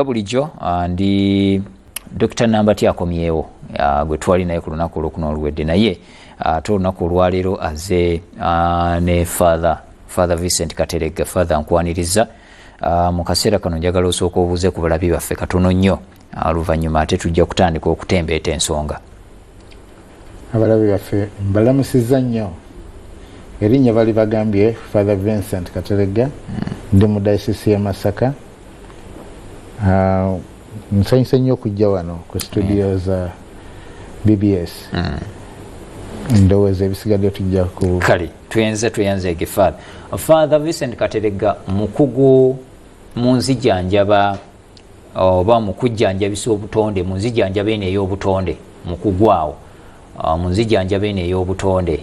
bulijjo ndi Dr. Nambati akomyewo gwe twali naye ku lunaku olw'okuno oluwedde naye ate olunaku olwaleero aze ne Father Vincent Kateregga Father nkwaniriza mu kaseera kano njagala osooka obuuze ku balabi baffe katono nnyo oluvannyuma ate tujja kutandika okutembeeta ensonga. Abalabi baffe mbalamusizza nnyo erinnya bali bagambye Father Vincent Kateregga ndi mu dayosisi ya Masaka. Nsanyusa nnyo okujja wano ku studio za BBS. Ndowooza ebisigadde tujja ku kale tuyenze ege Father Vincent Kateregga mukugu mu nzijanjaba oba mu kujjanjabisa obutonde mu nzijanjaba eno ey'obutonde mukugu awo mu nzijanjaba eno ey'obutonde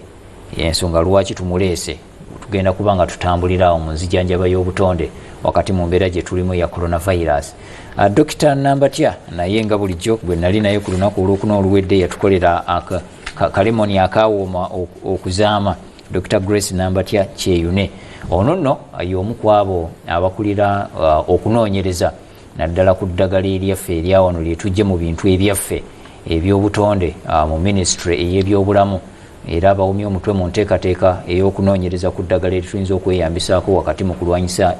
ensonga lwaki tumuleese tugenda kuba nga tutambulira awo mu nzijanjaba y'obutonde wakati mu mbeera gye tulimu ya coronavirus. Dr. Nambatya naye nga bulijjo gwe nali naye ku lunaku olw'okuno oluwedde yatukolera kalemoni akawooma okuzaama Dr. Grace Nambatya Kyeyune. Ono nno y'omu ku abo abakulira okunoonyereza naddala ku ddagala eryaffe eryawano lye tujje mu bintu ebyaffe eby'obutonde mu ministry ey'ebyobulamu era abawumya omutwe mu nteekateeka ey'okunoonyereza ku ddagala erituyinza okweyambisaako wakati mu kulwanyisa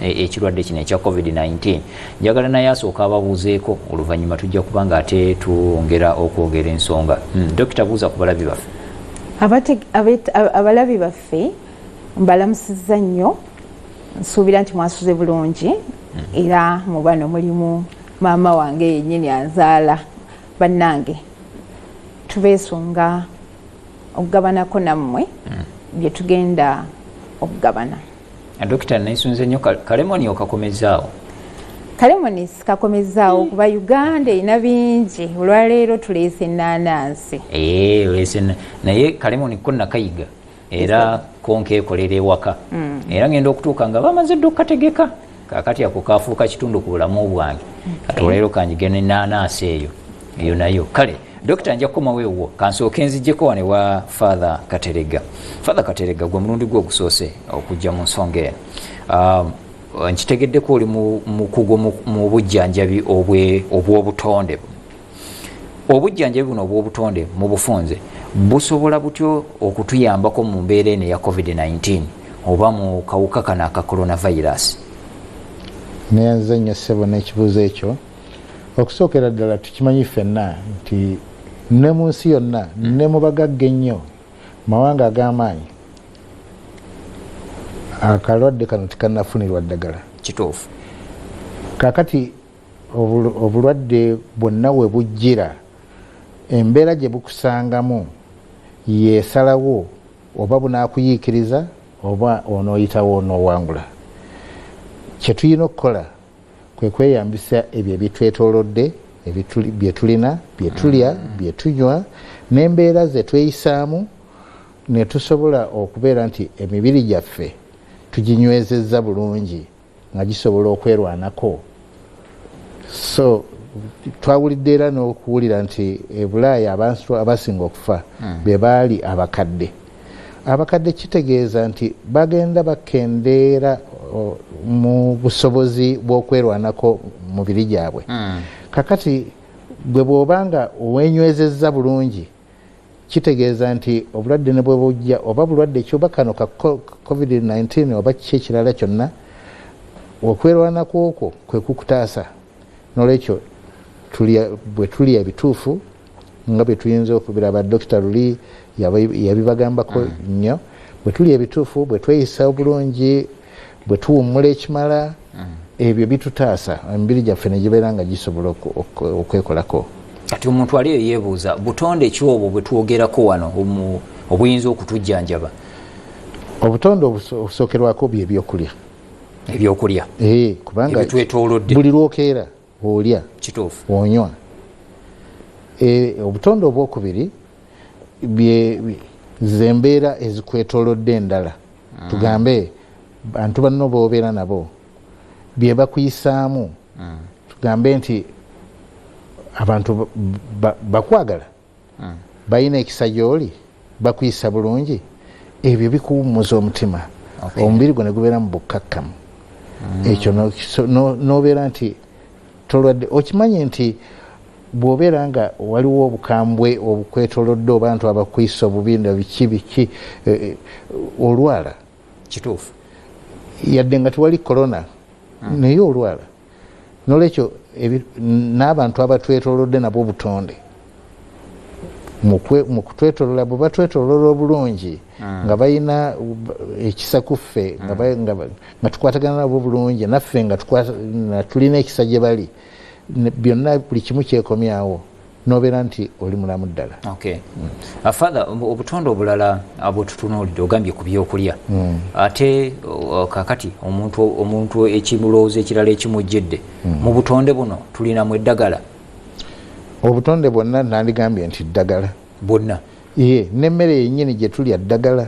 ekirwadde kino ekya COVID-19. Njagala naye asooka ababuuzeeko oluvannyuma tujja kuba nga ate twongera okwogera ensonga. Dokita buuza ku balabi baffe. Abalabi baffe mbalamusizza nnyo, nsuubira nti mwasuze bulungi era mu bano mulimu maama wange yennyini anzaala bannange tubeesunga okugabanako nammwe bye tugenda okugabana. Dokita nayisunze nnyo kalemoni okakomezaawo. Kalemoni sikakomezaawo kuba Uganda erina bingi olwaleero tuleese ennaanansi. Naye kalemoni ko nakayiga era konkeekolera ewaka era ngenda okutuuka nga bamaze dde okukategeka kakati ako kafuuka kitundu ku bulamu bwange kati olwaleero kanjigena ennaanansi eyo nayo. Kale Dokita nja kukomaweewo kansooke nzijjeko wane wa Father Kateregga. Father Kateregga gwe mulundi gwe ogusoose okujja mu nsonga eno. Nkitegeddeko oli mukugu mu bujjanjabi obw'obutonde. Obujjanjabi buno obw'obutonde mu bufunze busobola butyo okutuyambako mu mbeera eno eya COVID-19 oba mu kawuka kano aka coronavirus? Neyanze nnyo ssebo n'ekibuuzo ekyo. Okusookera ddala tukimanyi ffenna nti ne mu nsi yonna ne mu bagagga ennyo mawanga ag'amaanyi akalwadde kano tekannafunirwa ddagala. Kituufu. Kakati obulwadde bwonna we bujjira embeera gye bukusangamu yeesalawo oba bunaakuyiikiriza oba onooyitawo onoowangula. Kye tulina okukola kwe kweyambisa ebyo ebitwetoolodde bye tulina bye tulya bye tunywa n'embeera ze tweyisaamu ne tusobola okubeera nti emibiri gyaffe tuginywezezza bulungi nga gisobola okwerwanako. So twawulidde era n'okuwulira nti Bulaaya abantu abasinga okufa be baali abakadde. Abakadde kitegeeza nti bagenda bakendeera mu busobozi bw'okwerwanako mubiri gyabwe. Kakati bwe bw'obanga owenywezezza bulungi kitegeeza nti obulwadde ne bwe bujja oba bulwadde ekyoba kano ka COVID-19 oba kiki ekirala kyonna okwerwanako okwo kwe kukutaasa. N'olwekyo bwe tulya ebituufu nga bwe tuyinza okubiraba Dr. Luli yabibagambako nnyo, bwe tulya ebituufu bwe tweyisa obulungi bwe tuwummula ekimala ebyo bitutaasa emibiri gyaffe ne gibeera nga gisobola okwekolako. Kati omuntu aliyo yeebuuza butonde ki obwo bwe twogerako wano obuyinza okutujjanjaba? Obutonde obusookerwako bye ebyokulya. Ebyokulya kubanga ebitwetoolodde buli lwokeera olya kituufu onywa. Obutonde obwokubiri zembeera ezikwetoolodde endala. Tugambe bantu banno b'obeera nabo bye bakuyisaamu. Tugambe nti abantu bakwagala balina ekisa gy'oli bakuyisa bulungi ebyo bikuwummuza omutima. Omubiri gwo ne gubeera mu bukkakkamu. Ekyo n'obeera nti tolwadde okimanyi nti bw'obeera nga waliwo obukambwe obukwetolodde abantu abakwisa obubi na biki olwala kituufu yadde nga tewali korona naye olwala nolwekyo n'abantu abatwetolodde nabo obutonde mu kutwetolola bwe batwetolola obulungi nga balina ekisa kuffe nga tukwatagana nabo bulungi naffe nga tulina ekisa gye bali byonna buli kimu kyekomyawo nobeera nti oli mulamu ddala. Father, obutonde obulala abwetutunuulidde ogambye ku byokulya ate kakati omuntu ekimulowooza ekirala ekimujjedde mu butonde buno tulinamu eddagala. Obutonde bwonna nandigambye nti ddagala bwonna n'emmere yennyini gye tulya ddagala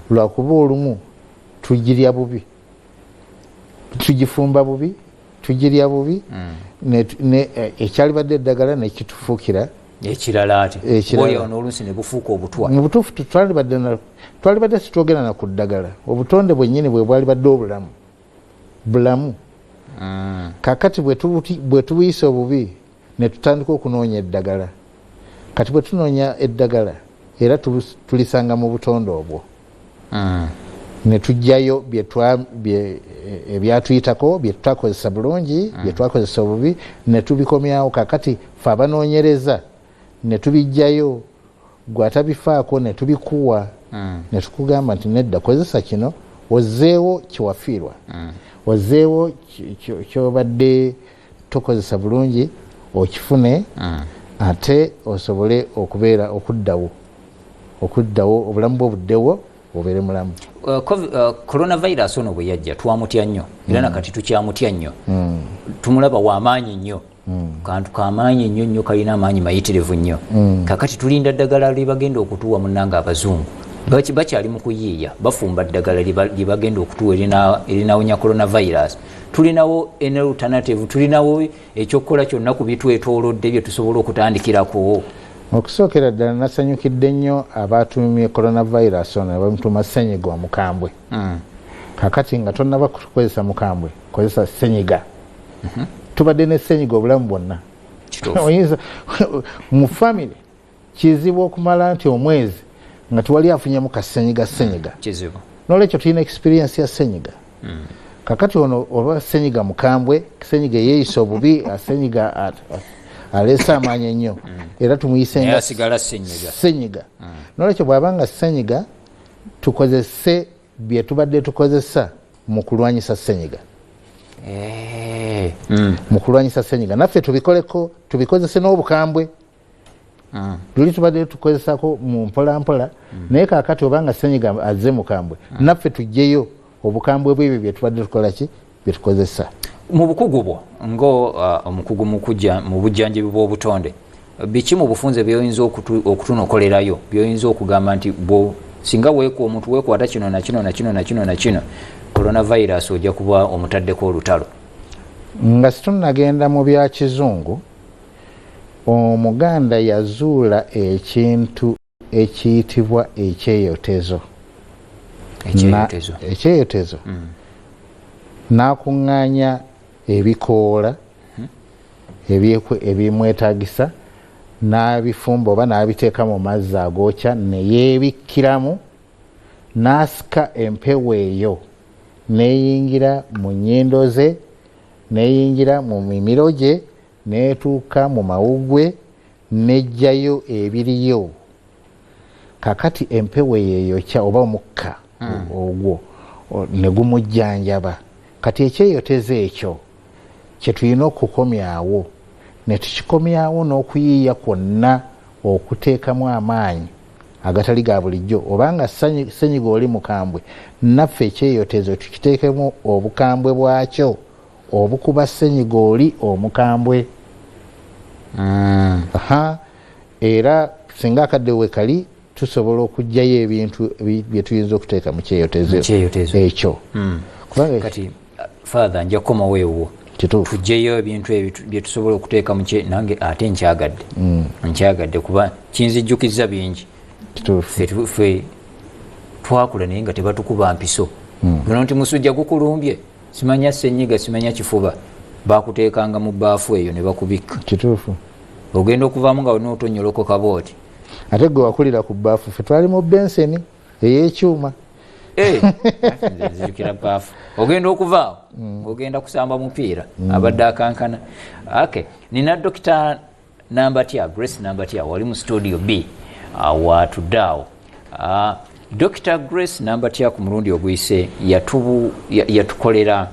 lwakuba olumu tugirya bubi tugifumba bubi tugirya bubi ekyalibadde eddagala nekitufuukira ekirala ate olya n'oluusi ne bufuuka obutwa. mu butuufu twalibadde situogera na ku ddagala obutonde bwennyini bwe bwalibadde bulamu kakati bwe tubuyisa obubi ne tutandika okunoonya eddagala kati bwe tunoonya eddagala era tulisanga mu butonde obwo ne tujjayo ebyatuyitako bye tutakozesa bulungi bye twakozesa obubi ne tubikomyawo kakati fe abanoonyereza ne tubijjayo gwe atabifaako ne tubikuwa ne tukugamba nti nedda kozesa kino ozzeewo kyewafiirwa ozzeewo kyobadde tokozesa bulungi okifune ate osobole okubeera okuddawo obulamu bwo buddewo obeere mulamu. Coronavirus ono bwe yajja twamutya nnyo era nakati tukyamutya nnyo tumulaba w'amaanyi nnyo kantu kamaanyi nnyo kalina amaanyi mayitirivu nnyo kakati tulinda ddagala libagenda okutuwa munnanga abazungu bakyali mu kuyiiya bafumba ddagala libagenda okutuwa erinawonya coronavirus. Tulinawo an alternative tulinawo ekyokukola kyonna ku bitwetoolodde bye tusobola okutandikirako. Okusookera ddala nasanyukidde nnyo abatumye coronavirus ono bamutuma ssenyiga omukambwe kakati nga tonnaba kukozesa mukambwe kozesa ssenyiga tubadde ne ssenyiga obulamu bwonna mu famire kizibu okumala nti omwezi nga tewali afunyemu kassenyiga nolwekyo tulina experience ya ssenyiga kakati ono oba ssenyiga mukambwe ssenyiga yeeyisa obubi ssenyiga aleese amaanyi ennyo era tumuyisenga ssenyiga nolwekyo bw'abanga ssenyiga tukozese bye tubadde tukozesa mu kulwanyisa ssenyiga naffe tubikozese n'obukambwe luli tubadde tukozesako mu mpolampola naye kakati obanga ssenyiga azze mukambwe naffe tujjeyo obukambwe bwebyo bye tubadde tukolaki bye tukozesa. Mu bukugu bwo omukugu mu bujjanjabi bw'obutonde biki mu bufunze byoyinza okutunokolerayo byoyinza okugamba nti singa omuntu weekwata kino nakino coronavirus ojja kuba omutaddeko olutalo? Nga situnagenda mu bya kizungu omuganda yazuula ekintu ekiyitibwa ekyeyotezo n'akuŋŋaanya ebikoola ebimwetaagisa n'abifumba oba n'abiteeka mu mazzi agookya neyeebikkiramu n'asika empewo eyo neeyingira mu nnyindo ze neeyingira mu mimiro gye neetuuka mu mawugwe nejjayo ebiriyo kakati empewo yeeyokya oba omukka ogwo ne gumujjanjaba kati ekyeyotezo ekyo kye tulina okukomyawo ne tukikomyawo n'okuyiiya kwonna okuteekamu amaanyi agatali ga bulijjo obanga ssenyiga oli mukambwe naffe ekyeyotezo tukiteekemu obukambwe bwakyo obukuba ssenyiga oli omukambwe era singa akadde we kali tusobola okuggyayo ebintu bye tuyinza okuteeka mu kyeyotezo ekyo. Kati Father nja kukomawo ewo tuggyeyo ebintu bye tusobola okuteeka nange ate nkyagadde kuba kinzijjukiza bingi ffe twakula naye nga tebatukuba mpiso gino nti musujja gukulumbye simanya ssenyiga simanya kifuba bakuteekanga mu baafu eyo ne bakubika. Kituufu. Ogenda okuvaamu nga olina otonyoloka kabooti. Ate gwe wakulira ku baafu ffe twali mu benseni ey'ekyuma. Nzijukira baafu. Ogenda okuvaawo ogenda kusamba mupiira abadde akankana. Okay. Nina Dr. Nambatya, Grace Nambatya, wali mu studio B watuddeawo. Dr. Grace Nambatya ku mulundi oguyise yatukolera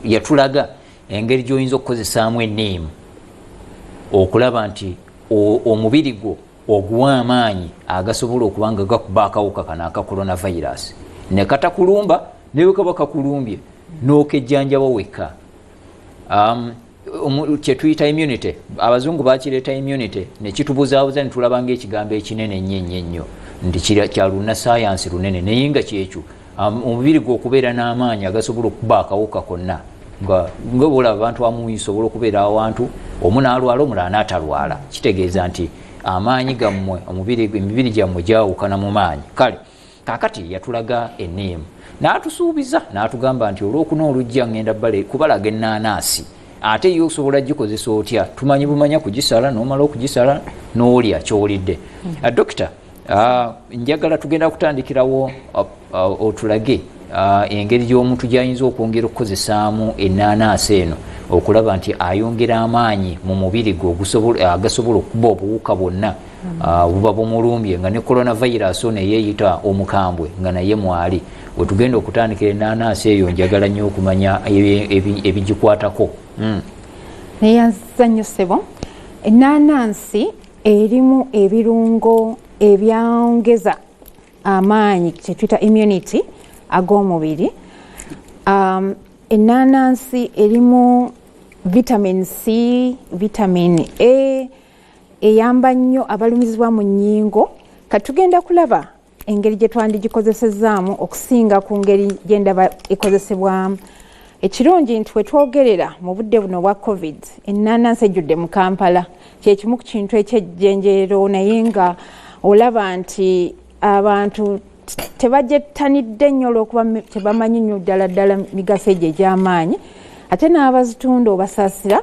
yatulaga engeri gy'oyinza okukozesaamu enniimu okulaba nti omubiri gwo oguwa amaanyi agasobola okuba nga gakuba akawuka kano aka coronavirus ne katakulumba ne bwe kaba kakulumbye n'okejjanjaba wekka. Kyetuyita immunity, abazungu bakireeta immunity ne kitubuzaabuza ne tulaba ng'ekigambo ekinene nnyo nti kya lunnassaayansi lunene naye nga kyekyo omubiri gwe okubeera n'amaanyi agasobola okuba akawuka konna nga bwolaba abantu amu isobola okubeera awantu omu n'alwala omulala n'atalwala, kitegeeza nti amaanyi gammwe emibiri gyammwe gyawukana mu maanyi. Kale kaakati yatulaga enniimu n'atusuubiza n'atugamba nti olwokuna olujja ngenda kubalaga ennaanaasi ate yo osobola gikozesa otya, tumanyi bumanya kugisala n'omala okugisala n'olya ky'olidde. Dokita, njagala tugenda kutandikirawo otulage engeri gy'omuntu gy'ayinza okwongera okukozesaamu ennaanaasi eno okulaba nti ayongera amaanyi mu mubiri gwe agasobola okuba obuwuka bwonna buba bumulumbye nga ne coronavirus ono eyeeyita omukambwe nga naye mwali. Wetugenda okutandikira ennaanaasi eyo njagala nnyo okumanya ebigikwatako. Neyanziza nnyo ssebo. Ennaanansi erimu ebirungo ebyongeza amaanyi kyetuyita immunity ag'omubiri. Ennaanansi erimu vitamin C, vitamin A eyamba nnyo abalumizibwa mu nnyingo. Katugenda kulaba engeri gye twandigikozesezaamu okusinga ku ngeri gye ndaba ekozesebwamu. Ekirungi nti wetwogerera mu budde buno bwa COVID, ennaanansi ejjudde mu Kampala kyekimu ku kintu ekyejjenjero, naye nga olaba nti abantu tebagyetanidde nnyo olw'okuba tebamanyi nnyo ddala migaso egyo egy'amaanyi, ate n'abazitunda obasaasira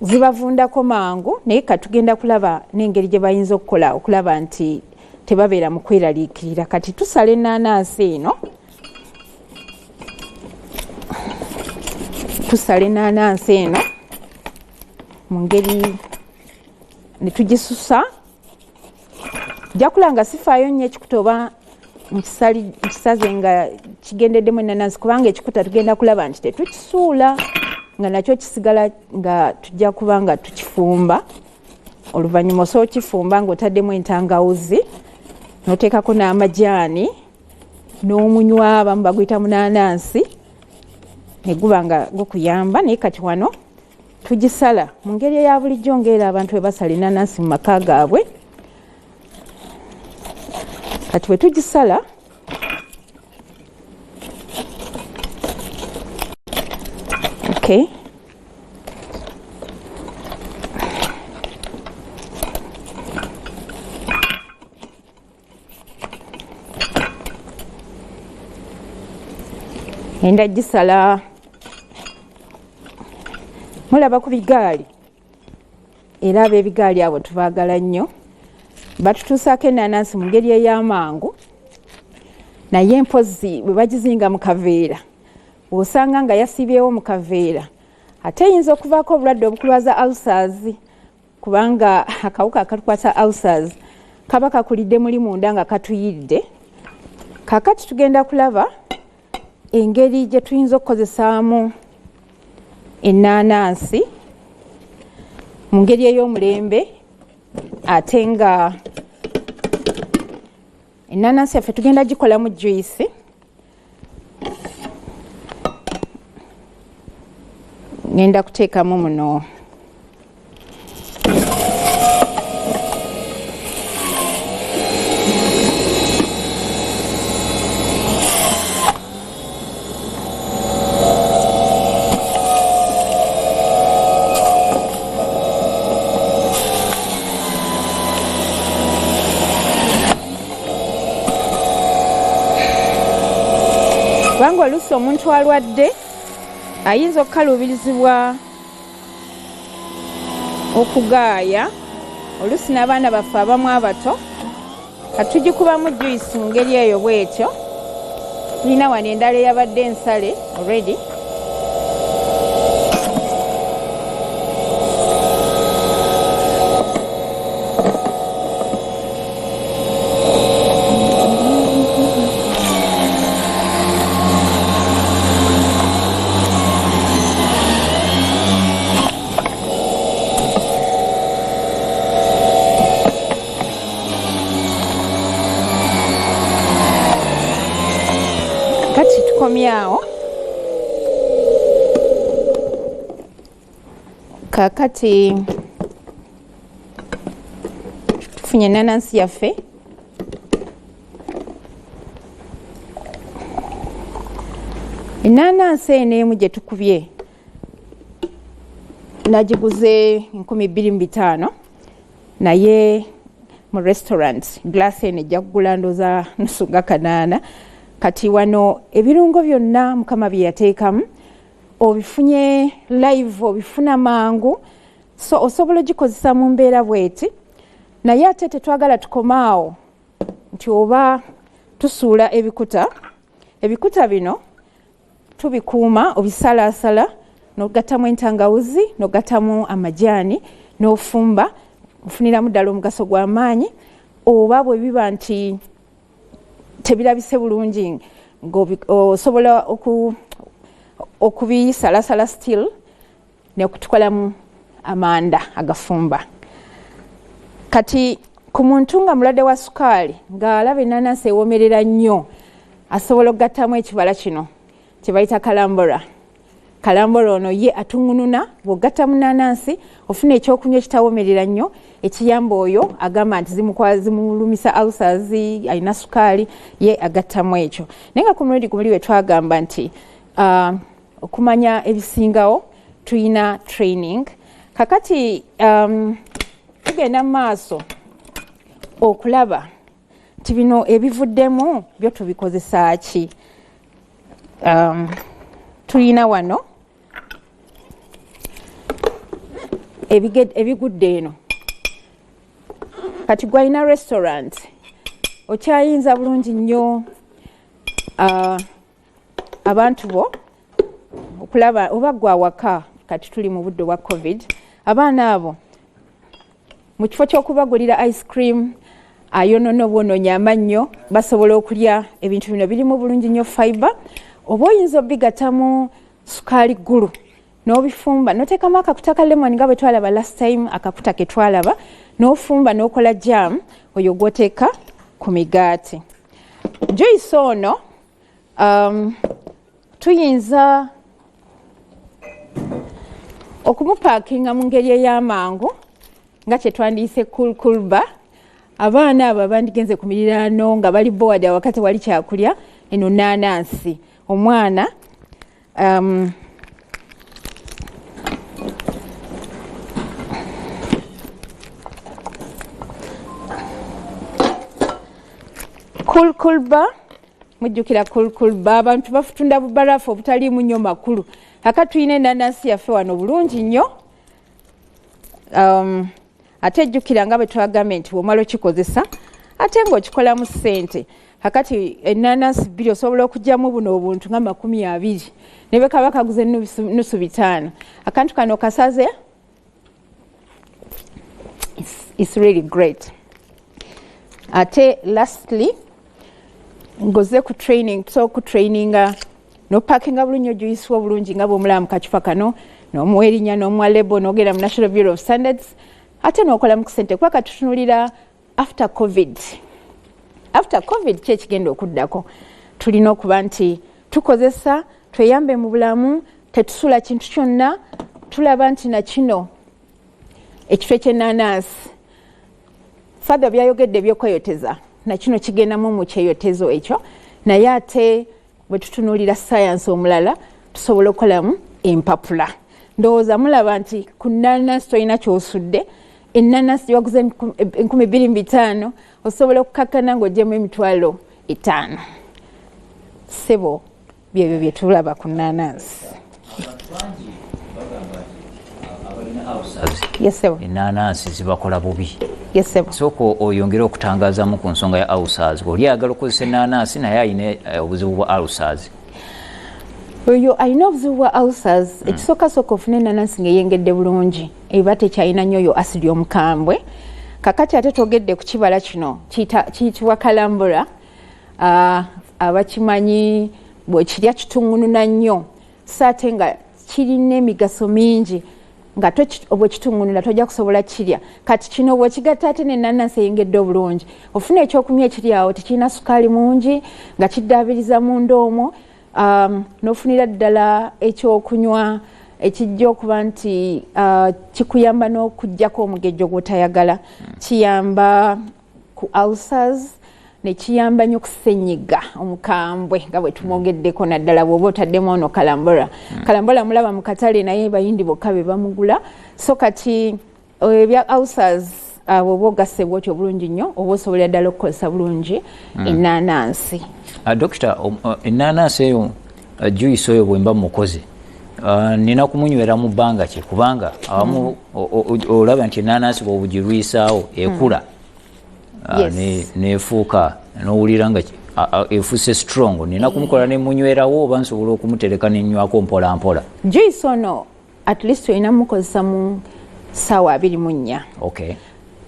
zibavundako mangu, naye katugenda kulaba n'engeri gye bayinza okukola okulaba nti tebabeera mu kweraliikirira. Kati tusala ennaanansi eno. Tusala ennaanansi eno mu ngeri ne tugisusa. Nja kulanga sifaayo nnyo ekikuta oba nkisaze nga kigendeddemu ennaanansi, kubanga ekikuta tugenda kulaba nti tetukisuula nga nakyo kisigala nga tujja kuba nga tukifumba. Oluvannyuma osobola okifumba ng'otaddemu entangawuzi n'oteekako n'amajaani n'omunywa abamu baguyita munaanansi ne guba nga gukuyamba. Naye kati wano tugisala mu ngeri eya bulijjo ng'era abantu bwe basala ennaanansi mu maka gaabwe. Kati bwe tugisala okay, enda gisala. Mulaba ku bigaali, era ab'ebigaali abo tubaagala nnyo. Batutuusaako ennaanansi mu ngeri ey'amangu, naye mpozi bwe bagizinga mu kaveera osanga nga yasiibyewo mu kaveera, ate eyinza okuvaako obulwadde obukulwaza ulcers, kubanga akawuka akatukwasa ulcers kaba kakulidde muli munda nga katuyidde. Kaakati tugenda kulaba engeri gye tuyinza okukozesaamu ennaanansi mu ngeri ey'omulembe, ate nga ennaanansi yaffe tugenda gikolamu juice. Ngenda kuteekamu muno kubanga oluusi omuntu alwadde ayinza okukaluubirizibwa okugaaya oluusi n'abaana baffe abamu abato katugikubamu juice mu ngeri eyo bwetyo. Tulina wano endala eyabadde ensale already. Tukomyawo kakati tufunye enanansi yaffe. Enanansi eno emu gye tukubye nagiguze 25,000 naye mu restaurant glass eno ejja kugula ndooza nusu nga 8. Kati wano ebirungo byonna mukama bye yateekamu obifunye live, obifuna mangu, so osobola gikozesa mu mbeera bweti. Naye ate tetwagala tukomaawo nti oba tusuula ebikuta bino tubikuuma obisalaasala n'ogattamu entangawuzi n'ogattamu amajaani n'ofumba ofuniramu ddala omugaso gw'amaanyi. Oba bwe biba nti tebirabise bulungi osobola okubisalasala still nekutukolamu amanda agafumba. Kati ku muntu nga mulwadde wa sukaali ng'alaba enanansi ewomerera nnyo asobola okugattamu ekibala kino kye bayita kalambora. Kalambora ono ye atungununa, bw'ogatta mu nanansi ofuna ekyokunywa ekitawomerera nnyo ekiyamba oyo agamba nti zimulumisa ulcers, alina sukaali, ye agattamu ekyo. Naye nga ku mulundi gumuli we twagamba nti okumanya ebisingawo tuyina training. Kakati tugenda mu maaso okulaba nti bino ebivuddemu byo tubikozesa ki. Tuyina wano ebigudde eno. Kati gwalina restaurant okyayinza bulungi nnyo abantu bo okulaba oba gwa waka. Kati tuli mu budde bwa COVID, abaana abo mu kifo ky'okubagulira ice cream ayonoona obwonoonyi amannyo basobola okulya ebintu bino birimu bulungi nnyo fiber. Oba oyinza obigattamu sukaali ggulu n'obifumba n'oteekamu akakuta ka lemon nga bwe twalaba last time, akakuta ke twalaba, n'ofumba n'okola jam oyo gw'oteeka ku migaati. Juice ono tuyinza okumupaakinga mu ngeri ey'amangu nga kye twandiise cool bar. Abaana abo abandigenze ku miriraano nga bali board awakati wali kyakulya, eno nanansi omwana cool bar. Mujjukira cool bar abantu bafutunda bubarafu obutaliimu nnyo makulu. Kakati tuyina enanansi yaffe wano bulungi nnyo. Ate jjukira nga bwe twagambye nti womala okikozesa ate ng'okikolamu ssente. Kakati enanansi 2 osobola okugyamu buno obuntu nga 20 ne bwe kaba kaguze nusu 5. Akantu kano kasaze, it's really great. Ate lastly ngoze ku training, so ku traininga no packinga bulungi juice wo bulungi nga bw'omulaba mu kacupa kano n'omuwa erinnya n'omuwa label n'ogenda mu National Bureau of Standards. Ate n'okola mu kusente kuba katutunulira after COVID kye kigenda okuddako. Tulina okuba nti tukozesa, tweyambe mu bulamu, tetusula kintu kyonna, tulaba nti na kino ekifo ky'enanansi fadha byayogedde byokweyoteza na kino kigendamu mu kyeyotezo ekyo. Naye ate bwe tutunuulira science omulala tusobola okukolamu empapula. Ndowooza mulaba nti ku nanansi tolina ky'osudde. Enanansi waguze 25,000 osobola okukakkana ng'ogyemu 5,000. Sebo byebyo bye tulaba ku nanansi. ennaanansi zibakola bubi. Yesebo. Soko oyongera okutangaazamu ku nsonga ya ulcers. Oli ayagala okukozesa ennaanansi naye alina obuzibu bwa ulcers. Oyo alina obuzibu bwa ulcers, ekisooka ofuna ennaanansi ng'eyengedde bulungi eba tekyalina nnyo oyo asidi omukambwe. Kakati ate twogedde ku kibala kino kiyitibwa kalambula. Abakimanyi bwekirya kitunguluna nnyo so ate nga kirina emigaso mingi nga bwekitungulula tojja kusobola kirya. Kati kino bwekigatta ate n'ennaanansi eyengedde obulungi ofuna ekyokunywa ekiri awo tekirina sukaali mungi nga kiddaabiriza munda omwo. N'ofunira ddala ekyokunywa ekijja okuba nti kikuyamba n'okuggyako omugejjo gw'otayagala. Kiyamba ku ulcers ne kiyamba nnyo kusenyiga omukambwe nga bwe tumwogeddeko naddala bw'oba otaddemu ono kalambula. Kalambula mulaba mu katale naye bayindi bokka be bamugula. So kati ebya ulcers bw'oba ogasse bw'otyo bulungi nnyo oba osobola ddala okukozesa bulungi ennaanansi. Dokita, ennaanansi eyo juice oyo bwe mba mukozi nina kumunywera mu bbanga ki kubanga awamu olaba nti ennaanansi bw'obugirwisaawo ekula nefuuka n'owulira nga efuuse strong nina kumukola ne munywerawo oba nsobola okumutereka nenywako mpola mpola. Juice ono at least olina mukozesa mu ssaawa 24. Okay.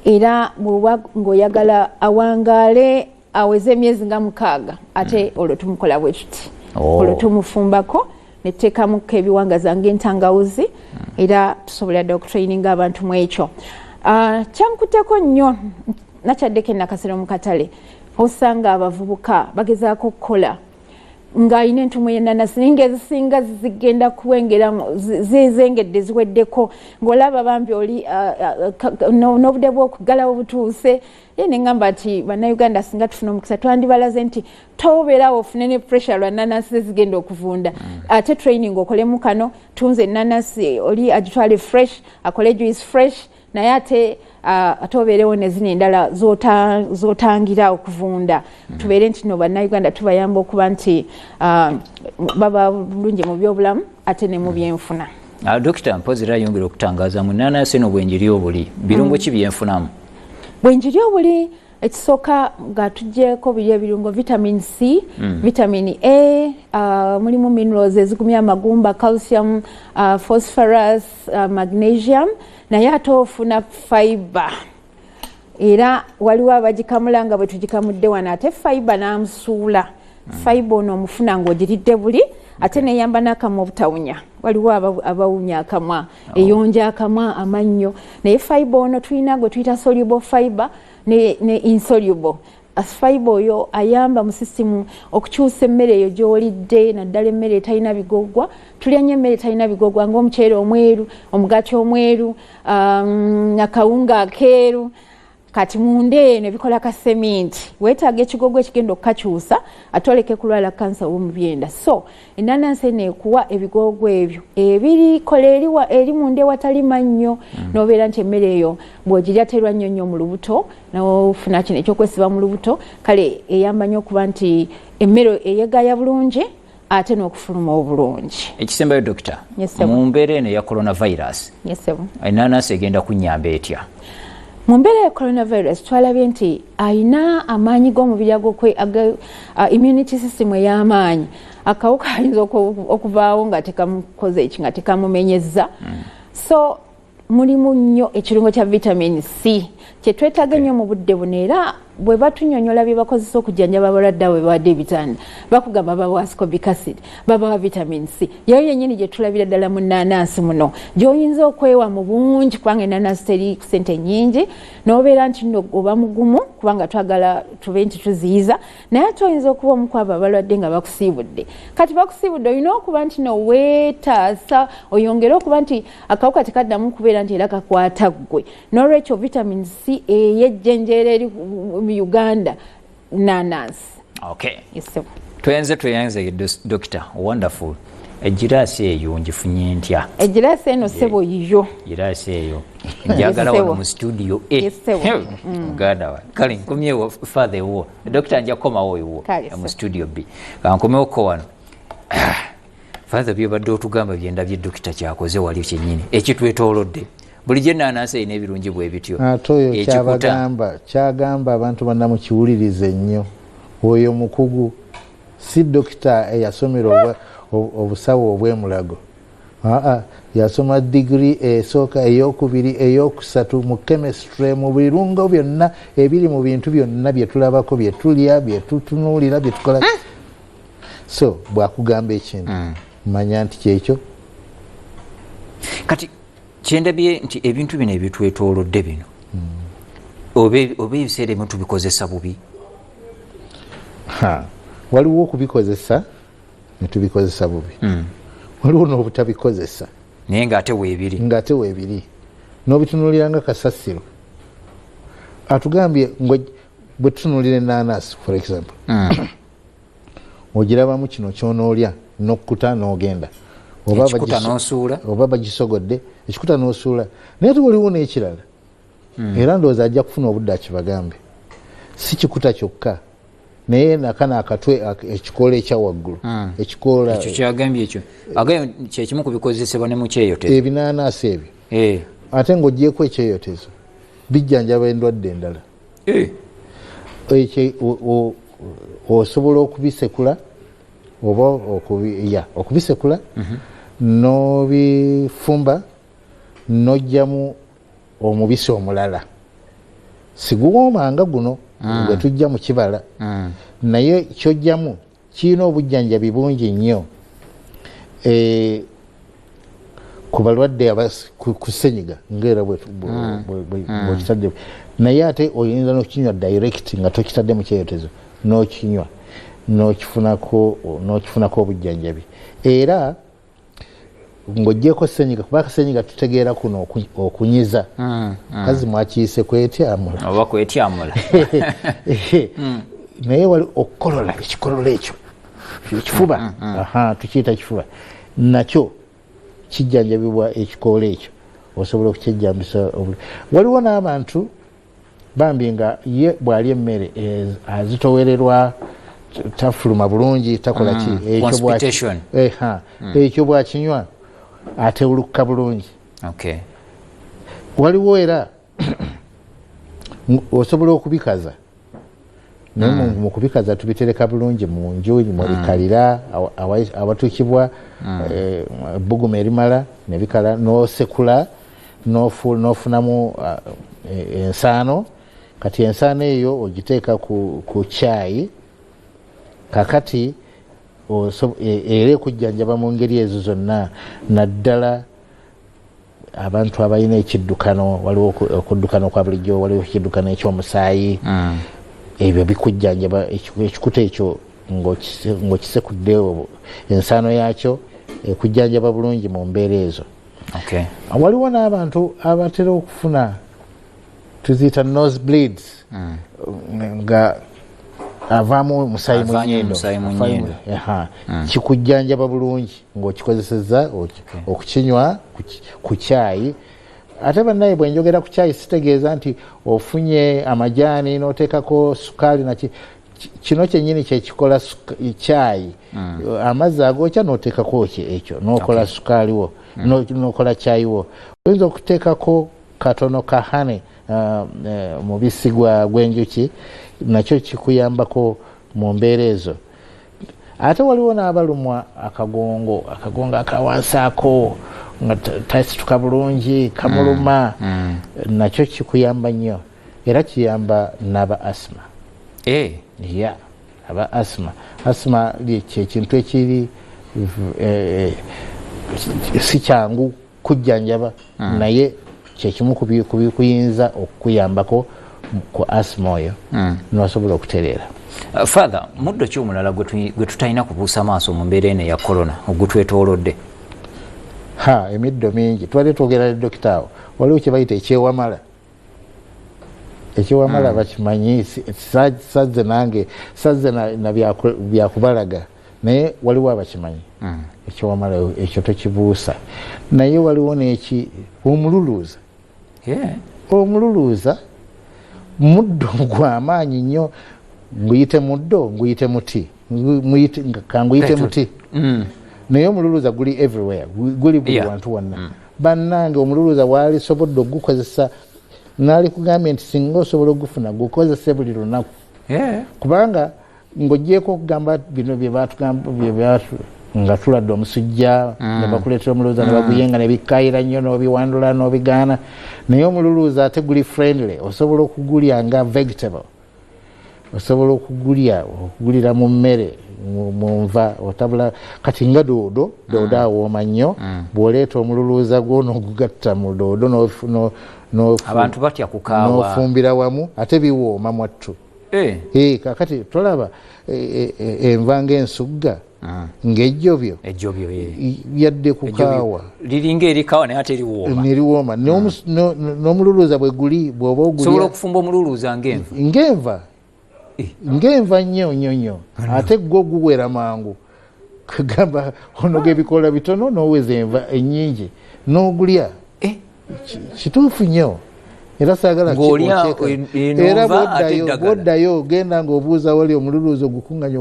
Era bw'oba ng'oyagala awangaale aweze emyezi nga 6 ate olwo tumukola bwe tuti. Olwo tumufumbako ne tuteekamuko ebiwangaza ng'entangawuzi era tusobola dda okutraininga abantu mu ekyo. Kyankutteko nnyo nakyaddeko ennakasero mu katale osanga abavubuka bagezaako okukola ng'alina entumu y'ennaanansi naye ng'ezisinga zigenda kuwengeramu zezengedde ziweddeko ng'olaba bambi oli n'obudde bw'okuggalawo butuuse. Ye ne ngamba nti bannayuganda singa tufuna omukisa twandibalaze nti tobeerawo ofune ne pressure lwa nnaanansi zezigenda okuvunda. Ate training okolemu kano tunze ennaanansi oli agitwale fresh akole juice fresh naye ate obeerewo ne zino endala z'otangira okuvunda. Tubeere nti no bannayuganda tubayamba okuba nti baba bulungi mu byobulamu ate ne mu byenfuna. Dokita, mpozi era yongera okutangaaza mu ennaanansi eno bwenjiri obuli birungo ki byenfunamu? Bwenjiri obuli ekisooka nga tuggyeko biri ebirungo vitamin C, vitamin A, mulimu minerals ezigumya amagumba, calcium, phosphorus, magnesium, naye ate ofuna fiber. Era waliwo abagikamula nga bwe tugikamudde wano ate fiber n'amusuula. Fiber ono omufuna ng'ogiridde buli ate neyamba n'akamwa obutawunya. Waliwo abawunya akamwa eyonja akamwa amannyo naye fiber ono tulina gwe tuyita soluble fiber ne insoluble. Fiber oyo ayamba mu system okukyusa emmere eyo gy'olidde naddala emmere etalina bigogwa. Tulya nnyo emmere etalina bigogwa ng'omuceere omweru, omugaati omweru, akawunga akeeru. Kati munda eno bikola kaseminti weetaaga ekigogwa ekigenda okukakyusa ate oleke kulwala kansa w'omubyenda. So ennaanansi eno ekuwa ebigogwa ebyo ebirikola eri munda ewatali mannyo n'obeera nti emmere eyo bw'ogirya terwa nnyo nnyo mu lubuto n'ofuna kino ekyokwesiba mu lubuto kale eyamba nnyo okuba nti emmere eyegaaya bulungi ate n'okufuluma obulungi. Ekisembayo dokita, mu mbeera eno eya coronavirus ennaanansi egenda kunnyamba etya? Mu mbeera ya coronavirus twalabye nti alina amaanyi g'omubiri immunity system ey'amaanyi. Akawuka ayinza okuvaawo nga tekamukoze eki nga tekamumenyezza. So mulimu nnyo ekirungo kya vitamin C kyetwetaaga nnyo mu budde buno era bwe batunyonyola bye bakozesa okujjanjaba abalwadde abo bebawadde ebitanda bakugamba babawa ascorbic acid babawa vitamin C yayo yennyini gye tulabira ddala mu nnaanansi muno gy'oyinza okwewa mu bungi kubanga ennaanansi teri ku ssente nnyingi n'obeera nti nno oba mugumu kubanga twagala tube nti tuziyiza naye ate oyinza okuba omu kwabo abalwadde nga bakusiibudde. Kati bakusiibudde olina okuba nti no weetaasa oyongere okuba nti akawuka tekaddamu kubeera nti era kakwata ggwe. N'olwekyo vitamin C ey'ejjenjeera eri mu Uganda nnaanansi. Okay. Tweyanze Dokita, wonderful. Ejjiraasi eyo ngifunye ntya? Ejjiraasi eno ssebo yiyo. Ejjiraasi eyo njagala wano mu studio Uganda wa. Kale nkomyewo father ewo. Dokita nja kukomawo ewo mu studio B. Kankomewo ko wano. Father byobadde otugamba byendabye Dokita kyakoze wali kyennyini ekitwetoolodde bulijjo ennaanansi erina ebirungi bwe bityo ate oyo kyagamba abantu bannamukiwulirize nnyo oyo mukugu si dokita eyasomera obusawo obw'emulago yasoma digiri esooka eyokubiri eyokusatu mu chemistry mu birungo byonna ebiri mu bintu byonna bye tulabako bye tulya bye tutunuulira bye tukola so bwakugamba ekintu manya nti kyekyo kati kyendabye nti ebintu bino ebitwetoolodde bino oba ebiseera ebimu tubikozesa bubi waliwo okubikozesa ne tubikozesa bubi waliwo n'obutabikozesa naye ng'ate weebiri n'obitunuulira nga kasasiro atugambye bwe tutunuulira ennaanasi for example ogirabamu kino kyonoolya n'okkuta n'ogenda oba bagisogodde ekikuta n'osuula naye waliwo n'ekirala era ndowooza ajja kufuna obudde akibagambe si kikuta kyokka naye nakana akatwe ekikoola ekyawaggulu ekikoola ekyo kyagambye ekyo agambye kyekimu kubikozesebwa ne mu kyeyotezo ebinaanaasi ebyo ate ng'ogyeko ekyeyotezo bijjanjaba endwadde endala osobola okubisekula oba okubisekula n'obifumba n'ojjamu omubisi omulala siguwoomanga guno gwe tujja mu kibala naye kyojjamu kirina obujjanjabi bungi nnyo ku balwadde ku senyiga ngaera bwekitadde naye ate oyinza n'okinywa direct nga tokitadde mu kyeyotezo n'okinywa n'okifunako obujjanjabi era ng'oggyeko senyiga kubanga senyiga tutegeera kuno okunyiza kazi mwakiyise kwetyamula oba kwetyamula naye wali okukolola ekikolola ekyo ekifuba tukiyita kifuba nakyo kijjanjabibwa ekikoola ekyo osobola okukyejjambisa waliwo n'abantu bambi nga ye bw'alya emmere azitowererwa tafuluma bulungi takola ki ekyo bwakinywa atewuluka bulungi waliwo era osobola okubikaza naye mu kubikaza tubitereka bulungi mu nju mubikalira awatukibwa ebbuguma erimala nebikala n'osekula n'ofunamu ensaano kati ensaano eyo ogiteeka ku caayi kakati era ekujjanjaba mu ngeri ezo zonna naddala abantu abalina ekiddukano waliwo okuddukana okwa bulijjo waliwo ekiddukano eky'omusaayi ebyo bikujjanjaba ekikuta ekyo ng'okisekudde ensaano yakyo ekujjanjaba bulungi mu mbeera ezo waliwo n'abantu abatera okufuna tuziyita nose bleeds nga avaamu musaayi mu nnyindo kikujjanjaba bulungi ng'okikozesezza okukinywa ku caayi ate bannaye bwe njogera ku caayi sitegeeza nti ofunye amajaani n'oteekako sukaali naki kino kyennyini kyekikola caayi amazzi agookya n'oteekako ekyo n'okola sukaali wo n'okola caayi wo oyinza okuteekako katono ka hane mubisi gw'enjuki nakyo kikuyambako mu mbeera ezo ate waliwo n'abalumwa akagongo akawansi ako nga tasituka bulungi kamuluma nakyo kikuyamba nnyo era kiyamba n'aba asima aba asima kyekintu ekiri si kyangu kujjanjaba naye kyekimu kubikuyinza okukuyambako ku asima oyo nosobola okutereera Father, muddo ki omulala gwe tutalina kubuusa maaso mu mbeera eno eya korona ogutwetoolodde? Emiddo mingi twali twogera ne dokita awo waliwo kye bayita ekyewamala bakimanyi sazze na byakubalaga naye waliwo abakimanyi ekyewamala ekyo tokibuusa naye waliwo n'eki omululuuza omululuuza muddo gw'amaanyi nnyo nguyite muddo nguyite muti kanguyite muti naye omululuuza guli everywhere, guli buli wantu wonna. Bannange omululuuza waali sobodde ogukozesa, naali kugambye nti singa osobola ogufuna gukozese buli lunaku, kubanga ng'ogyeko okugamba bino bye baatugamba nga tuladde omusujja ne bakuleetera omululuuza ne baguyenga ne bikayira nnyo n'obiwandula n'obigaana, naye omululuuza ate guli friendly, osobola okugulya nga vegetable, osobola okugulira mu mmere mu nva otabula. Kati nga doodo awooma nnyo, bw'oleeta omululuuza gwo n'ogugatta mu doodo abantu batya kukaawa n'ofumbira wamu, ate biwooma mwattu. Kakati tolaba enva ng'ensugga ng'ejjobyo yadde kukaawa liringa erikaawa naye ate neriwooma, n'omululuuza bwe guli bw'oba ogulya sobola okufumba omululuuza ng'enva nnyo ate gwo guwera mangu, kagamba onoga ebikola bitono n'oweza enva ennyingi n'ogulya. Kituufu nnyo era saagala era bw'oddayo ogenda ng'obuuza wali omululuuza ogukunganye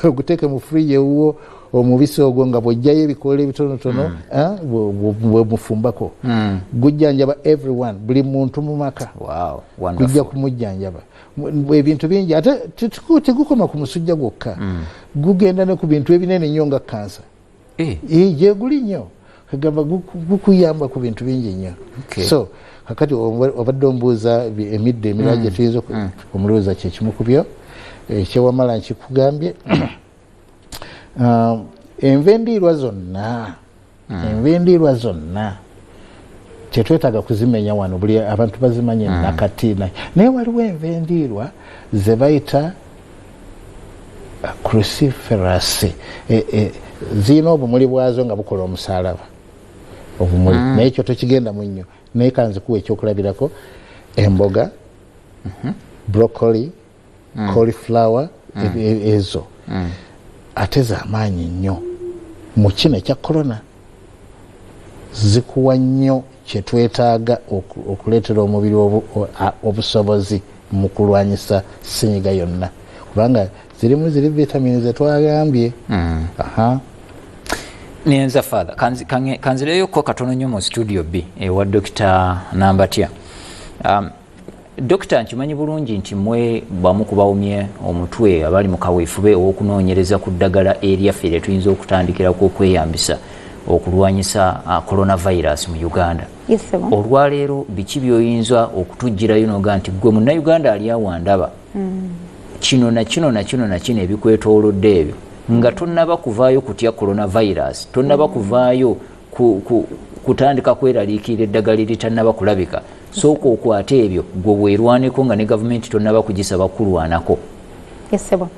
oguteeke mu fridge ewuwo omubisi ogwo nga bw'ojjayo ebikola ebitonotono bwe mufumbako, gujjanjaba everyone, buli muntu mu maka gujja kumujjanjaba ebintu bingi. Ate tegukoma ku musujja gwokka, gugenda ne ku bintu ebinene nnyo nga kansa, gyeguli nnyo, kagamba gukuyamba ku bintu bingi nnyo. So kakati obadde ombuuza emidde emirala gye tuyinza omulowooza kyekimu ku byo ekyewamala nkikugambye. Enva endiirwa zonna tetwetaaga kuzimenya wano, buli abantu bazimanye nakati, naye waliwo enva endiirwa ze bayita cruciferous, zirina obumuli bwazo nga bukola omusaalaba obumuli, naye ekyo tokigenda mu nnyo, naye kanzikuwa ekyokulabirako: emboga, broccoli, cauliflower, ezo ate z'amaanyi nnyo mu kino ekya korona, zikuwa nnyo kyetwetaaga okuleetera omubiri obusobozi mu kulwanyisa senyiga yonna, kubanga ziri vitamini zetwagambye. Niyenza father kanzireyoko katono nnyo mu studio B ewa Dr. Nambatya. Dokita, nkimanyi bulungi nti mwe bamu kubawumye omutwe abali mu kaweefube ow'okunoonyereza ku ddagala eryaffe lye tuyinza okutandikirako okweyambisa okulwanyisa coronavirus mu Uganda. Olwaleero biki by'oyinza okutujjirayo n'oga nti gwe munnayuganda ali awandaba kino na kino ebikwetoolodde ebyo nga tonnaba kuvaayo kutya coronavirus, tonnaba kuvaayo kutandika kweraliikirira eddagala eritannaba kulabika, sooka okwate ebyo gwe weerwaneko nga ne gavumenti tonnaba kugisaba kulwanako. Yesebo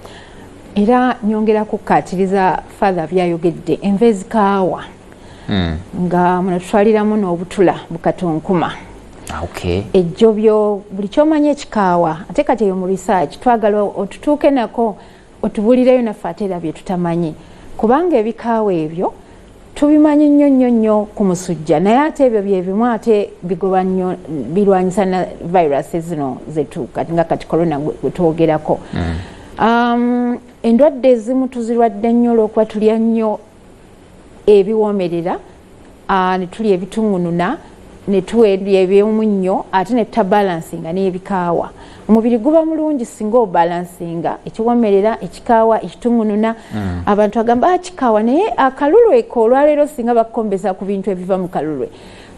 era nyongera kukkatiriza father byayogedde, enva ezikaawa nga muno tutwaliramu n'obutula bukatonkuma. Ejjobyo buli kyomanya ekikaawa, ate kati eyo mu research twagala otutuuke nako otubulireyo naffe ate era bye tutamanyi, kubanga ebikaawa ebyo tubimanyi nnyo ku musujja, naye ate ebyo byebimu ate bigoba nnyo birwanyisa na virusi zino zetuuka nga kati corona gwetwogerako. Endwadde ezimu tuzirwadde nnyo olw'okuba tulya nnyo ebiwoomerera, ne tulya ebituŋŋununa, ne tuwerya ebyomunnyo, ate ne tutabalansinga n'ebikaawa. Omubiri guba mulungi singa obalansinga ekiwoomerera, ekikaawa, ekituŋŋununa. Abantu agamba kikaawa, naye akalulwe ko olwaleero singa bakukombesa ku bintu ebiva mu kalulwe,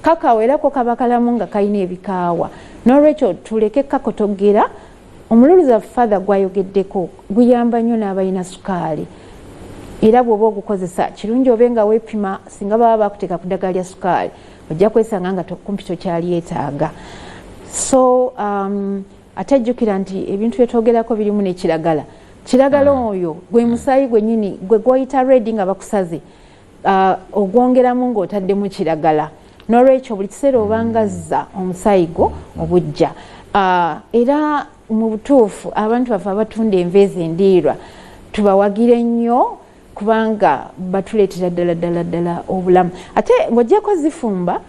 kakaawa era ko kaba kalamu nga kalina ebikaawa. N'olwekyo tuleke kakotogera. Omululuza father gwayogeddeko guyamba nnyo n'abalina sukaali, era bw'oba ogukozesa kirungi obe nga weepima, singa baba bakuteeka ku ddagala lya sukaali ojja kwesanga nga kumpi tokyalietaaga. So ate jjukira nti ebintu byetwogerako birimu n'ekiragala. Kiragala oyo gwe musaayi gwennyini gwe gwayita red nga bakusaze, ogwongeramu ng'otaddemu kiragala. N'olwekyo buli kiseera obangazza omusaayi gwo obujja. Era mu butuufu abantu baffe abatunda enva ezendiirwa tubawagire nnyo, kubanga batuleetera ddala obulamu. Ate ng'oggyeko zifumba,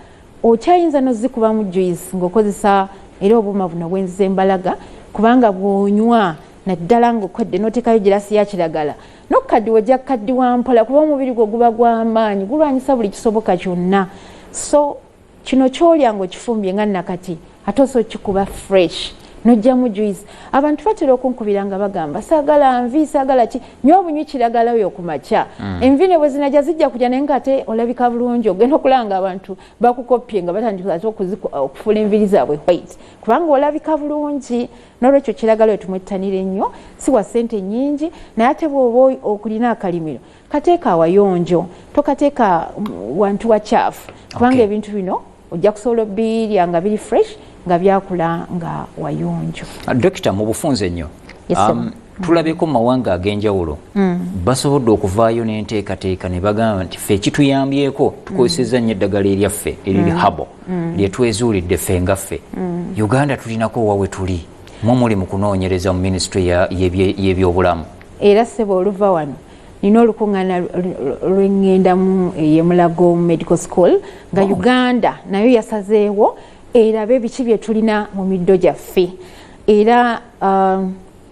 okyayinza n'ozikubamu juice ng'okozesa era obuuma buno bw'enzembalaga, kubanga bw'onywa naddala ng'okodde n'oteekayo girasi ya kiragala n'okukaddiwa ojja kukaddiwa mpola kuba omubiri gwo guba gw'amaanyi gulwanyisa buli kisoboka kyonna. So kino kyolya ng'okifumbye nga nakati ate oso kikuba fresh n'ojjamu juice. Abantu batera okunkubira nga bagamba saagala nvi saagala ki nywa obunywi kiragala oyo ku makya. Envi ne bwe zinajja zijja kujja naye ng'ate olabika bulungi ogenda okulanga abantu bakukopye nga batandika ate okufuula enviri zaabwe white kubanga olabika bulungi. N'olwekyo kiragala oyo tumwettanire nnyo si wa ssente nnyingi naye ate bw'oba okulina akalimiro kateeka awayonjo tokateeka wantu wacaafu kubanga ebintu bino ojja kusobola obirya nga biri fresh nga byakula nga wayonjo. Dokita mu bufunze nnyo tulabeko mu mawanga ag'enjawulo basobodde okuvaayo n'enteekateeka ne bagamba nti ffe ekituyambyeko tukozesezza nnyo eddagala eryaffe eriri habo lye twezuulidde ffe nga ffe. Uganda tulinako wa we tuli muli mu kunoonyereza mu minisitule y'ebyobulamu. Era ssebo oluva wano nina olukuŋŋaana lw'eŋŋendamu ey'emulago medical school nga Uganda nayo yasazeewo erabe biki bye tulina mu middo gyaffe era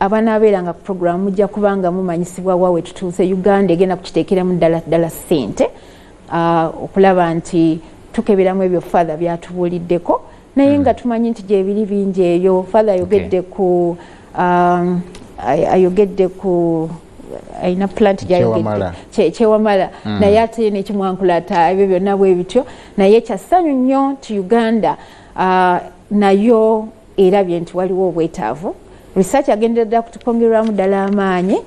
abanaabeeranga ku puroguramu mujja kubanga mumanyisibwa wa we tutuuse. Uganda egenda kukiteekeramu ddala ssente okulaba nti tukeberamu ebyo father byatubuuliddeko naye nga tumanyi nti gyebiri bingi eyo. Father ayogedde ku ayina plant kyewamala naye ate nekimwankulata ebyo byonna bwe bityo naye kyassanyu nnyo nti Uganda nayo erabye nti waliwo obwetaavu. Research agenderedde kutukongerwamu ddala amaanyi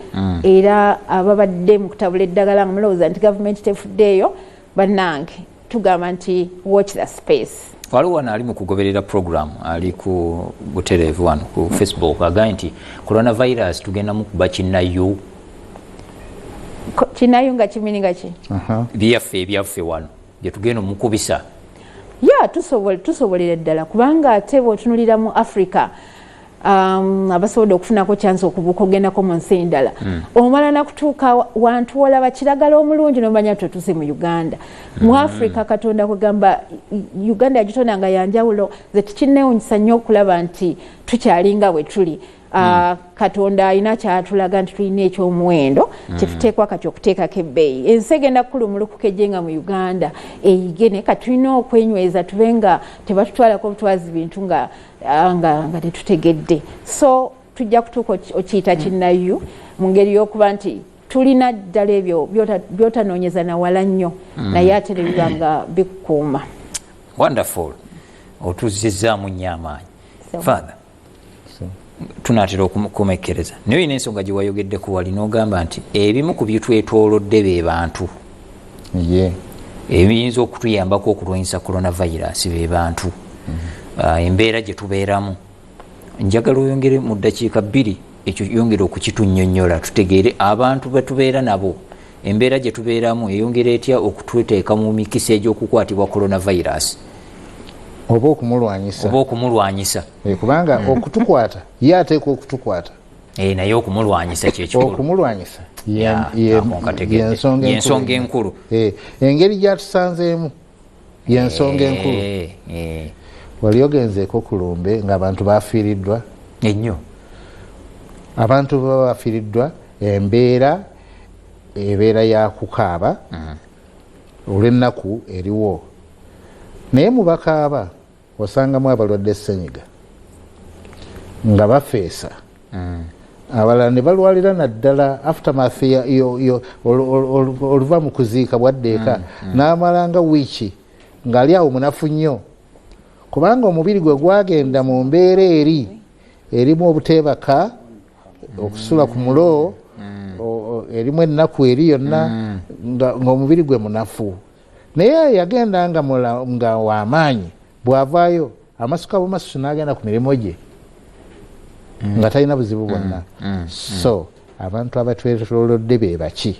era ababadde mu kutabula eddagala nga mulowooza nti gavumenti tefuddeeyo bannange tugamba nti watch the space. Waliwo wano ali mu kugoberera program ali ku butereevu wano ku Facebook agaye nti coronavirus tugenda mu kuba kinnayo. Kinnayo nga kimini nga ki? Byaffe wano bye tugenda omukubisa. Tusobolera ddala kubanga ate bw'otunulira mu Africa abasobodde okufunako chance okubuuka ogendako mu nsi endala omala nakutuuka wantu olaba kiragala omulungi nomanya tutuuse mu Uganda. Mu Africa Katonda kugamba Uganda yagitonda nga yanjawulo ze tukinnewunyisa nnyo okulaba nti tukyalinga bwe tuli. Katonda alina kyatulaga nti tulina ekyomuwendo kyetuteekwa kati okuteekako ebbeeyi. Ensi egenda kukulumulukuka ejjenga mu Uganda eyige naye katulina okwenyweza tube nga tebatutwalako obutwazi bintu nga tetutegedde. So tujja kutuuka okiyita kinnayu mu ngeri y'okuba nti tulina ddala ebyo byotanoonyeza nawala nnyo naye ate ne biba nga bikukuuma. Wonderful. Otuzizzaamu nnyo amaanyi. Father tunaatera okukomekkereza naye olina ensonga gye wayogeddeku wali n'ogamba nti ebimu ku byetwetoolodde be bantu ebiyinza okutuyambako okulwanyisa coronavirus be bantu embeera gye tubeeramu. Njagala oyongere mu ddakiika 2 ekyo yongera okukitunnyonnyola tutegeere abantu betubeera nabo embeera gye tubeeramu eyongera etya okututeeka mu mikisa egy'okukwatibwa coronavirus oba okumulwanyisa kubanga okutukwata ye ateeka okutukwata naye okumulwanyisa kyekikulu. Okumulwanyisa y'ensonga enkulu. Engeri gyatusanzeemu y'ensonga enkulu. Wali ogenzeeko ku Lumbe ng'abantu bafiiriddwa ennyo. Abantu baba bafiiriddwa ebeera ya kukaaba olw'ennaku eriwo naye mu bakaaba osangamu abalwadde ssenyiga nga bafeesa abalala ne balwalira naddala aftermath oluva mu kuziika bwaddeeka n'amala nga wiiki ng'ali awo munafu nnyo kubanga omubiri gwe gwagenda mu mbeera erimu obuteebaka okusula ku mulo erimu ennaku eri yonna ng'omubiri gwe munafu naye yagenda nga w'amaanyi bw'avaayo amasuka bumasusu n'agenda ku mirimu gye nga talina buzibu bwonna. So abantu abatwetoolodde be baki?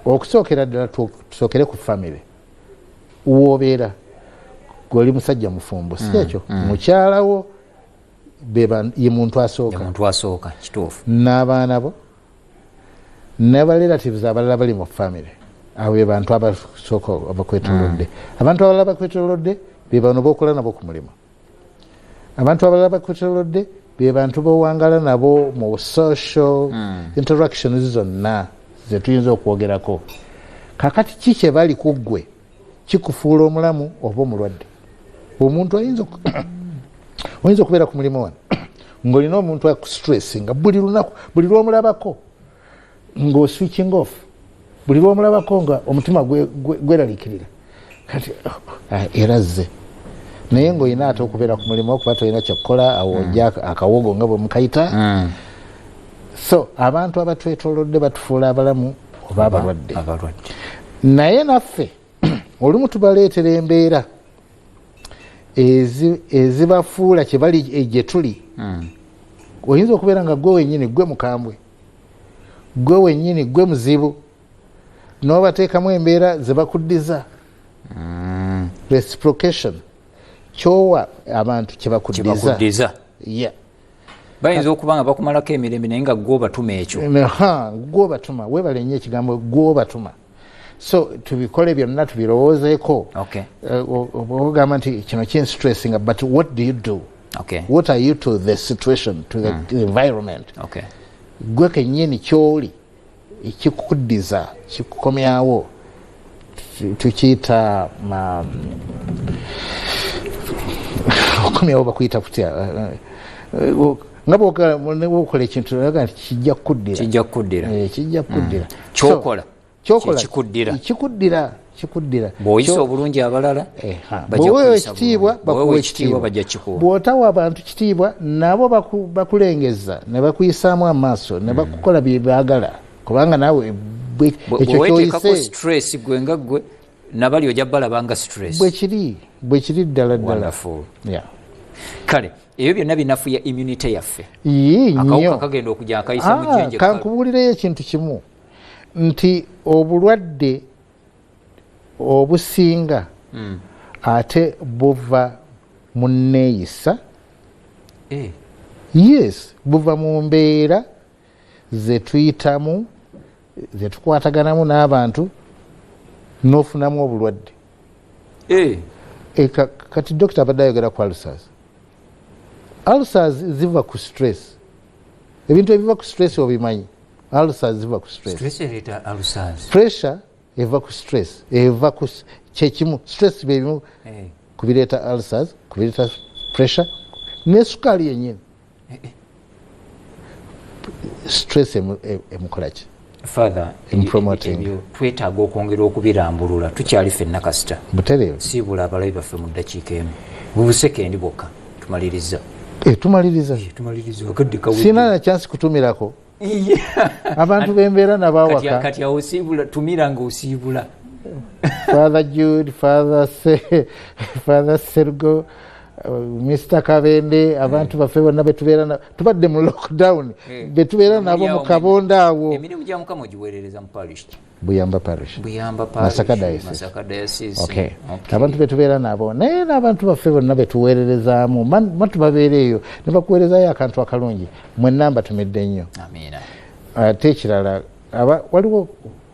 Okusookera ddala tusookere ku famire w'obeera gw'oli musajja mufumbo si ekyo mukyalawo ye muntu asooka kituufu n'abaana bo n'abarelatives abalala bali mu famire abo be bantu abasooka abakwetoolodde. Abantu abalala bakwetoolodde be bano b'okola nabo ku mulimu. Abantu abalala bakwetoolodde be bantu bowangala nabo mu social interactions zonna ze tuyinza okwogerako. Kakati kiki bali kuggwe kikufuula omulamu oba omulwadde. Omuntu ayinza okubeera ku mulimu wano ng'olina omuntu aku stress nga buli lunaku buli lw'omulabako ng'oswitching off, buli lw'omulabako nga omutima gweraliikirira kati era zze naye ng'olina ate okubeera ku mulimu okuba tolina kyokukola awojja akawogo nga bwe mukayita. So abantu abatwetoolodde batufuula abalamu oba abalwadde. Naye naffe olumu tubaleetera embeera ezibafuula kye bali gye tuli. Oyinza okubeera nga gwe wennyini gwe mukambwe, gwe wennyini gwe muzibu, n'obateekamu embeera ze bakuddiza. Reciprocation kyowa abantu kye bakuddiza. Bayinza okuba nga bakumalako emirembe naye nga gwe obatuma ekyo. Gwe obatuma, weebale nnyo ekigambo gwe obatuma. So tubikole byonna tubirowoozeeko. Ogamba nti kino kinstressinga, but what do you do? What are you to the situation, to the environment? Gwe kennyini kyoli ekikuddiza kikukomyawo tukiyita okomyawo bakuyita kutya nga bwokola ekintu nti kijja kukuddira kikuddira bw'oyisa obulungi abalala bweweewa ekitiibwa bakuwa ekitiibwa, bw'otawa abantu kitiibwa nabo bakulengeza ne bakuyisaamu amaaso ne bakukola bye baagala, kubanga naawe ekyo kyoyise stress gwe nga gwe nabali ojja balabanga stress bwe kiri ddala. Kale ebyo byonna binafuya immunity yaffe. Nnyo kagenda okujja akayisa mu jjenje. Kankubuulireyo ekintu kimu nti obulwadde obusinga ate buva mu nneeyisa. Yes, buva mu mbeera ze tuyitamu, ze tukwataganamu n'abantu n'ofunamu obulwadde. Kati dokita abadde ayogera ku ulcers. Ulcers ziva ku stress. Ebintu ebiva ku stress obimanyi. Ulcers ziva ku stress. Pressure eva ku stress. Eva ku kyekimu. Stress bebimu kubireeta ulcers, kubireeta pressure ne sukali yennyini. Stress emukola ki? Father, twetaaga okwongera okubirambulula. Tukyali ffenna kasita butereevu siibula abalabi baffe mu ddakiika emu bubusekendi bwokka tumaliriza. Sina na chance kutumirako abantu b'embeera nabawaka kati awo osiibula tumira nga osiibula. Father Jude, Father Sergo, Mr. Kabende, abantu baffe bonna betubeera tubadde mu lockdown betubeera nabo mu kabonda awo. Emirimu gya Mukama ogiweerereza mu parish. Buyamba parish. Masaka diocese. Abantu betubeera nabo naye n'abantu baffe bonna betuweererezaamu matu babeereeyo ne bakuweerezayo akantu akalungi. Mwenna mbatumidde nnyo. Ate ekirala waliwo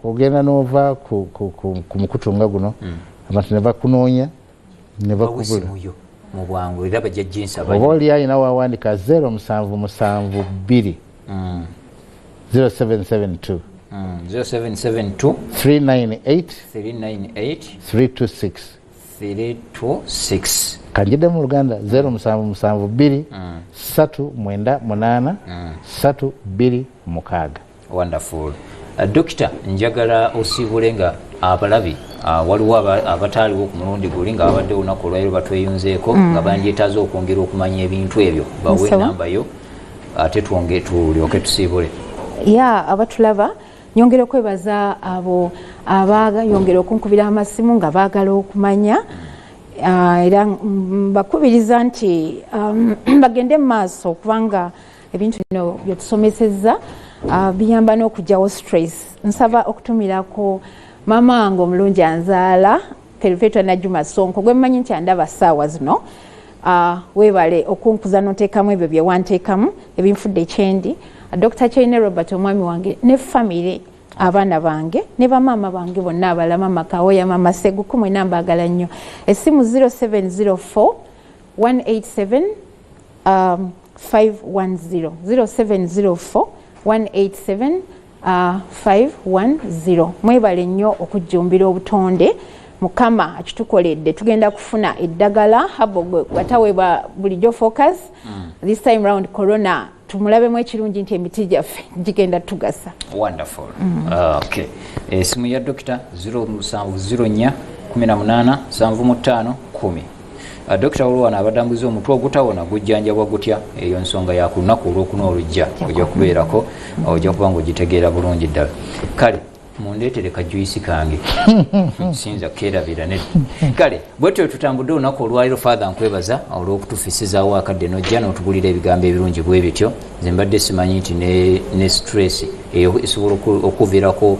ogenda n'ova ku mukutu nga guno abantu ne bakunoonya ne bakubula mu bwangu era bajja jinsi oba oli ayina wawandika 0772 0772 398 326 kanjidde mu Luganda 0772 398 326. Wonderful. Dokita, njagala osiibule nga abalabi waliwo abataaliwo ku mulundi guli nga abadde olunaku olwaleero batweyunzeeko nga bandyetaaze okwongera okumanya ebintu ebyo bawe enamba yo ate tulyoke tusiibule. Abatulaba nyongera okwebaza abo abayongera okunkubira amasimu nga baagala okumanya era bakubiriza nti bagende mu maaso kubanga ebintu bino byetusomesezza biyamba n'okugyawo stress. Nsaba okutumirako mama wange omulungi anzaala Perpetua Najuma Sonko gwe mmanyi nti andaba ssaawa zino. Weebale okunkuza n'oteekamu ebyo bye wanteekamu ebinfudde ekyendi. Dr. Chaine Robert omwami wange ne famire abaana bange ne bamaama bange bonna abalama Makawoya mama Seguku mwe nambaagala nnyo. Essimu 0704 187 510 0704 187 510. Mwebale nnyo okujjumbira obutonde. Mukama akitukoledde tugenda kufuna eddagala habo wataweebwa bulijjo focus. This time round corona tumulabemu ekirungi nti emiti gyaffe gigenda tugasa. Wonderful. Okay. Esimu ya Dr. 0704 18 75 10. Dr. Olwana abadambuza omutwe ogutawona gujjanjabwa gutya eyo nsonga ya ku lunaku olwokuna olujja ojja kubeerako ojja kuba ng'ogitegeera bulungi ddala. Kale mundeetere kajuisi kange sinza keerabira nedda. Kale bwetyo tutambudde olunaku olwaliro father nkwebaza olw'okutufisizaawo akadde n'ojja n'otugulira ebigambo ebirungi bwe bityo. Nze mbadde simanyi nti ne stress eyo esobola okuviirako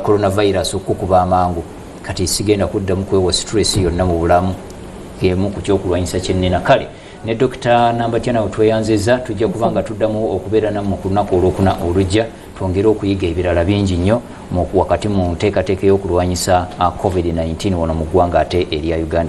coronavirus okukuba amangu. Kati sigenda kuddamu kwewa stress yonna mu bulamu emu ku kyokulwanyisa kyennina. Kale ne Dr. Nambatya nawe tweyanziza tujja kubanga tuddamu okubeera nammwe ku lunaku olwokuna olujja twongere okuyiga ebirala bingi nnyo wakati mu nteekateeka y'okulwanyisa COVID-19 wano mu ggwanga ate erya Uganda.